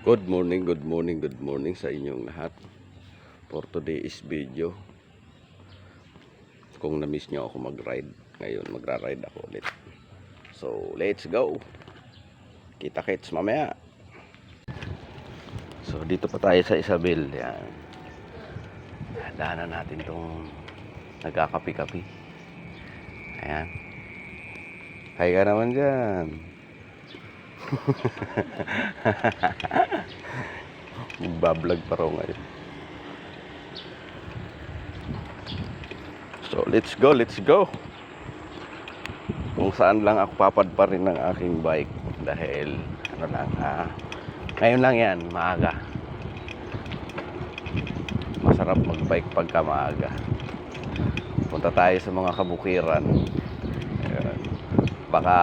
Good morning, good morning, good morning sa inyong lahat. For today's video, kung na-miss nyo ako mag-ride, ngayon magra-ride ako ulit. So, let's go. Kita-kits mamaya. So, dito pa tayo sa Isabel. Yan. Daanan natin tong nagkakapi-kapi. Ayan. Hi ka naman dyan. Magbablog pa raw ngayon. So let's go, let's go. Kung saan lang ako papadpa rin ng aking bike. Dahil ano lang, ngayon lang yan, maaga. Masarap magbike pagka maaga. Punta tayo sa mga kabukiran. Ayan. Baka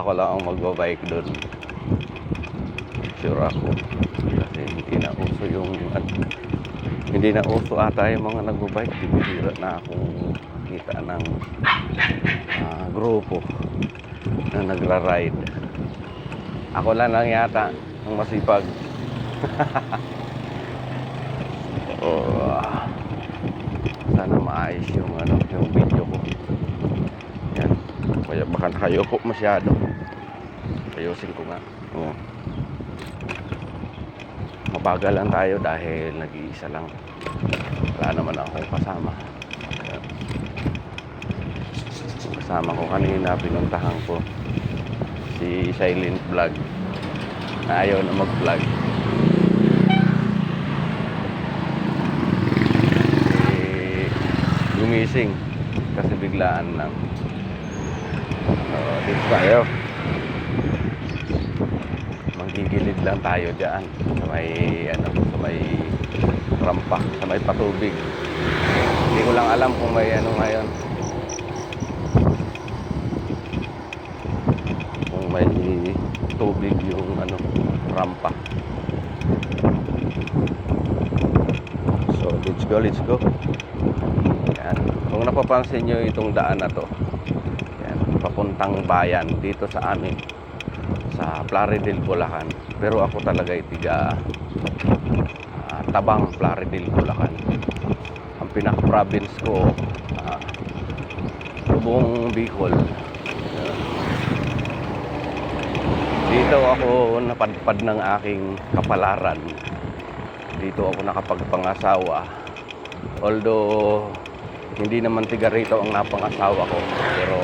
ako lang ang magbabike doon. Sure ako. Kasi hindi na uso yung hindi na uso ata yung mga nagbabike. Bibira na akong kita ng grupo na nagra-ride. Ako lang yata ang masipag. Sana maayos yung yung video ko. Yan. Kaya baka nakayoko masyado. Ayusin ko nga. Mabagal lang tayo dahil nag-iisa lang. Wala naman akong kasama. Kasama ko kanina, pinuntahan ko si Silent Vlog na ayaw na mag-vlog. Gumising kasi biglaan lang. Dito tayo. Manggigilid lang tayo dyan sa may sa may rampa, sa may patubig. Hindi ko lang alam kung may ngayon, kung may tubig yung rampa. So let's go. Yan. Kung napapansin nyo itong daan na to, yan, papuntang bayan dito sa amin sa Plaridel, Bulacan. Pero ako talaga itiga Tabang, Plaridel, Bulacan. Ang pinaka-province ko Lubong, Bicol. Dito ako napadpad ng aking kapalaran. Dito ako nakapagpangasawa. Although hindi naman tiga rito ang napangasawa ko, pero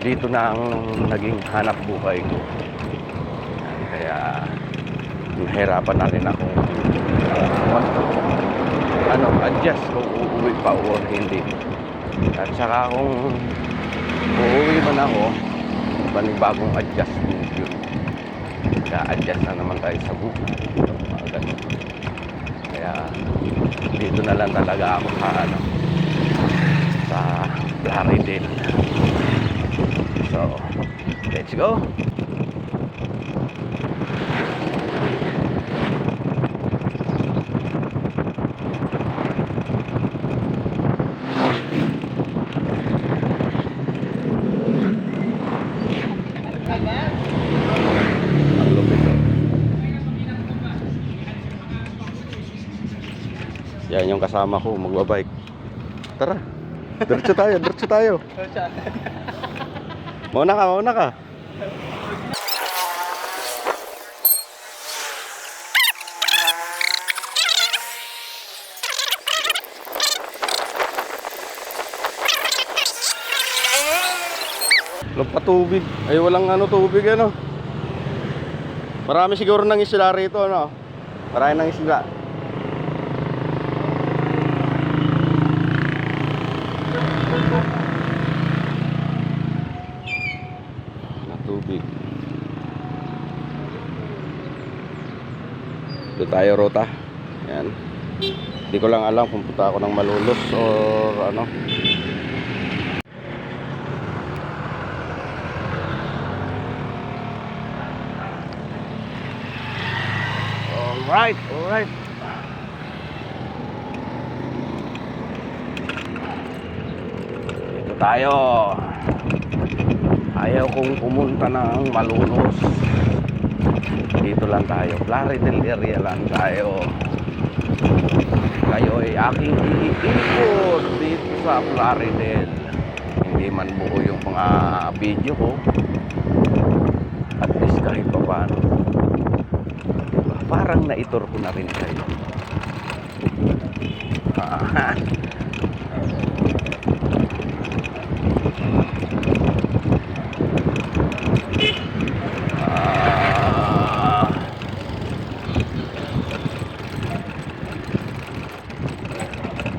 dito na ang naging hanap buhay ko. Kaya nahirapan na rin ako adjust kung uuwi pa o hindi. At saka kung uuwi man ako, panibagong adjustment yun. Kaya adjust na naman tayo sa buhay. Mga ganun. Kaya dito na lang talaga ako sa Plaridel. So, let's go. Ang lupit. Yan yung kasama ko, magbabike. Tara. Diretso tayo. Mauna ka. Patubig. Ay, walang tubig Marami siguro ng isla rito Marami ng isla. Tubig. Dito tayo rota. Yan. Hindi ko lang alam kung punta ako ng Malolos or Alright. Dito tayo. Ayaw kong pumunta ng Malolos. lang tayo, Plaridel area lang tayo. Kayo ay aking i-import dito sa Plaridel. Hindi man buo yung mga video ko, at least kahit pa paano, diba? Parang naitor ko na rin kayo.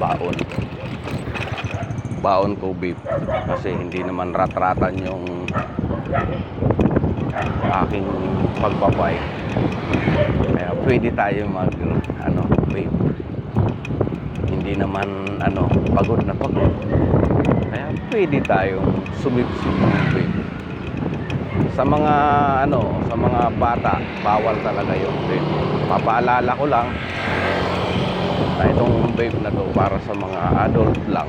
Baon baon ko beef kasi hindi naman rat-ratan yung aking pagbabay, kaya pwede tayo mag beef. Hindi naman pagod na pagod, kaya pwede tayong sumipsip ng beef. Sa mga sa mga bata bawal talaga yung beef. Papaalala ko lang na itong vape na to para sa mga adult lang,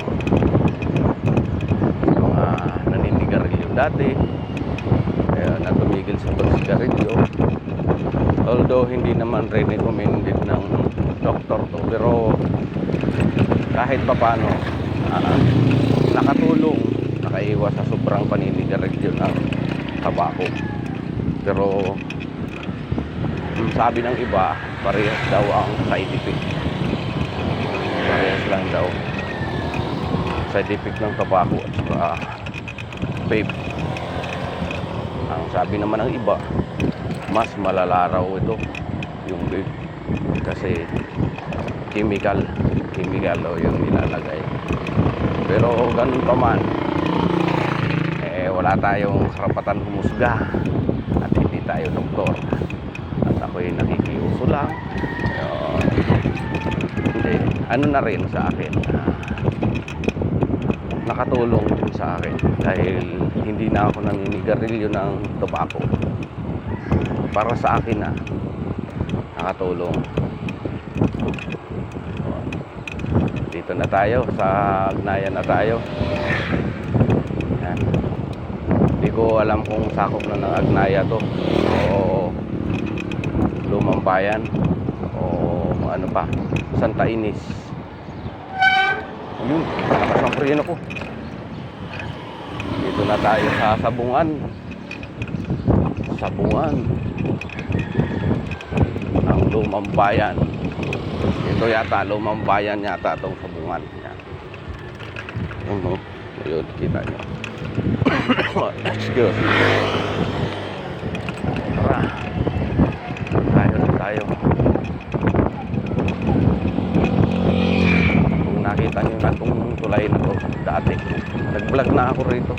mga naninigarilyo dati, kaya natumigil sa pagsigarilyo. Although hindi naman recommended ng doktor to, pero kahit papano nakatulong, nakaiwas sa sobrang paninigarilyo ng tabako. Pero sabi ng iba, parehas daw ang side effect. Parehas lang daw side effect ng tabako at saka vape. Ang sabi naman ng iba, mas malala raw ito yung vape kasi chemical o yung nilalagay. Pero ganun pa man, wala tayong karapatan humusga at hindi tayo doktor, at ako'y nakikiuso lang. Hindi, na rin sa akin, nakatulong din sa akin dahil hindi na ako naninigarilyo ng tobacco. Para sa akin nakatulong. Dito na tayo, sa Agnayan na tayo. Yan. Hindi ko alam kung sakop na ng Agnaya to o Lumang Bayan o ano pa, Santa Ines. Ayun, nakasampriyan ako. Dito na tayo sa Sabungan ang Lumang Bayan. Ito yata, Lumang Bayan yata itong Sabungan. Yan. Ayun, kita nyo. Let's go. Tara, tayo. Kung nakita nyo na itong tulay na to dati, nag-vlog na ako rito.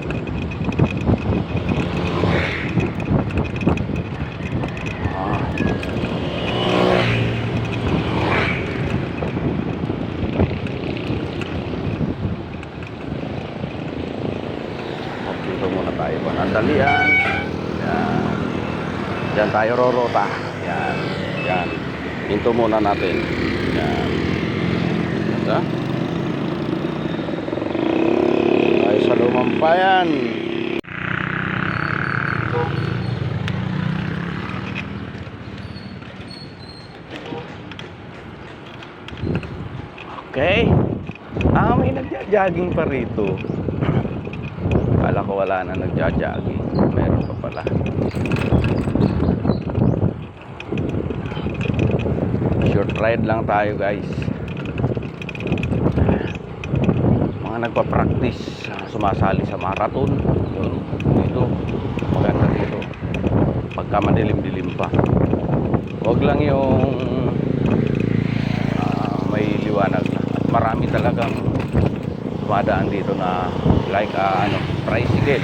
Dito muna tayo, Panandalian. Yan. Diyan tayo rorota. Yan. Hinto muna natin. Yan. Diba? Tayo sa Lumang Bayan. Okay. May nagja-jogging pa rito. Akala ko wala na nagja-jogging. Meron pa pala. Short ride lang tayo, guys. Mga nagpa-practice, sumasali sa marathon. Yun, dito. Maganda dito. Pagka madilim-dilim pa. Huwag lang yung may liwanag na. At marami talagang dumadaan dito na like tricycle,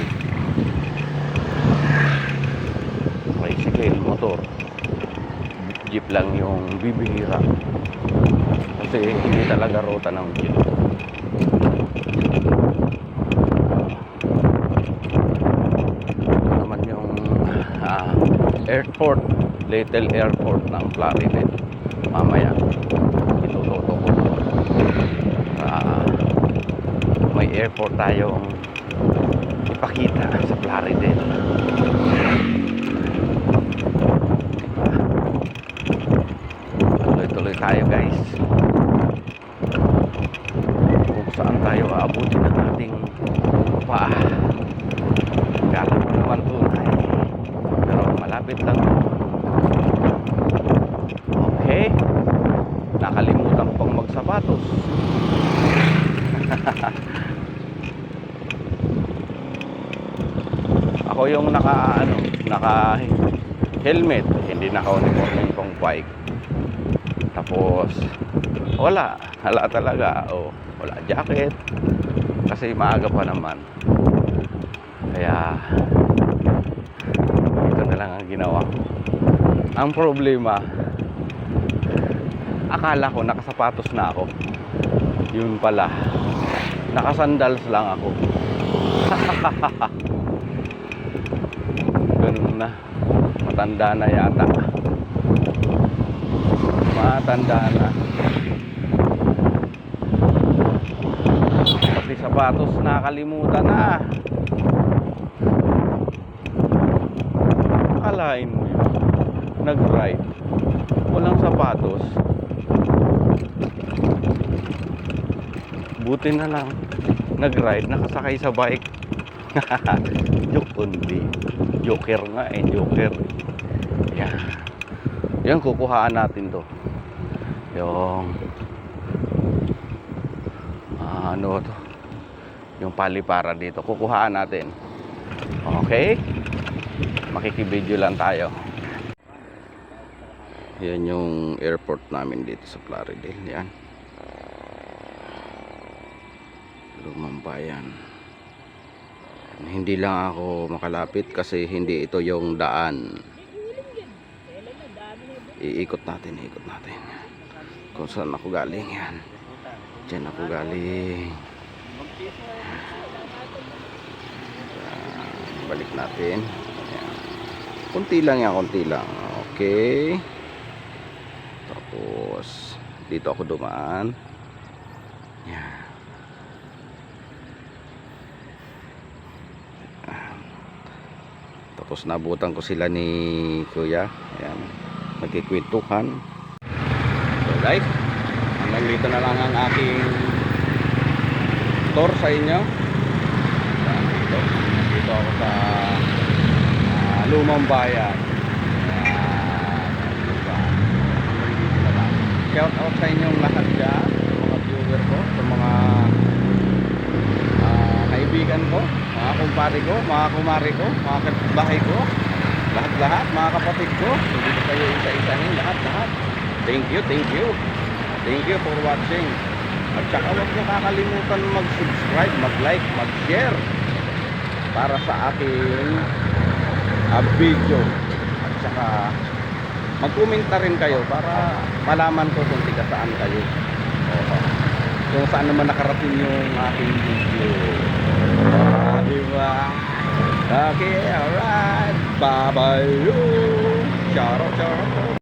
motor, jeep lang yung bibihira kasi hindi talaga ruta ng jeep. Ito naman yung airport, Little Airport ng Plaridel. Mamaya itututo ko may airport tayong ipakita sa Plaridel. tayo guys. Kung saan tayo aabutin ng ating paa. Kala ko naman tunay. Pero malapit lang. Okay. Nakalimutan ko pang magsapatos. Ako yung naka helmet, hindi naka-uniform kong bike. Tapos wala talaga. Wala jacket kasi maaga pa naman. Kaya ito na lang ang ginawa. Ang problema, akala ko nakasapatos na ako. Yun pala, nakasandals lang ako. Ganun na. Matanda na yata. Matanda na. Pati sapatos nakalimutan na. Akalain mo yun. Nag-ride. Walang sapatos. Buti na lang. Nag-ride. Nakasakay sa bike. Joke kundi. Joker nga joker. Yan. Yan, kukuhaan natin to. Yung ano to? Yung palipara dito. Kukuhaan natin. Okay? Makikibideo lang tayo. Yan yung airport namin dito sa Plaridel. Yan. Lumang Bayan. Hindi lang ako makalapit kasi hindi ito yung daan. Iikot natin. Kung saan ako galing yan. Diyan ako galing. Balik natin. Ayan. Kunti lang. Okay. Tapos dito ako dumaan. Yan. Tapos nabutan ko sila ni Kuya. Ayan. Nagkikwentuhan. So guys, hanggang dito na lang ang aking tour sa inyo. Dito ako sa Lumang Bayan. Shout out sa inyong lahat dyan, mga viewer ko, sa mga kaibigan ko, mga kumpare ko, mga kumari ko, mga kapitbahay ko, lahat, mga kapatid ko. Hindi ko kayo isa-isahin, lahat. Thank you for watching. At saka huwag niyo kakalimutan mag-subscribe, mag-like, mag-share para sa aking video. At saka mag-komenta rin kayo para malaman ko kung tiga saan kayo. Kung saan naman nakarating yung aking video. Diba? Okay, alright. Bye-bye. Ciao.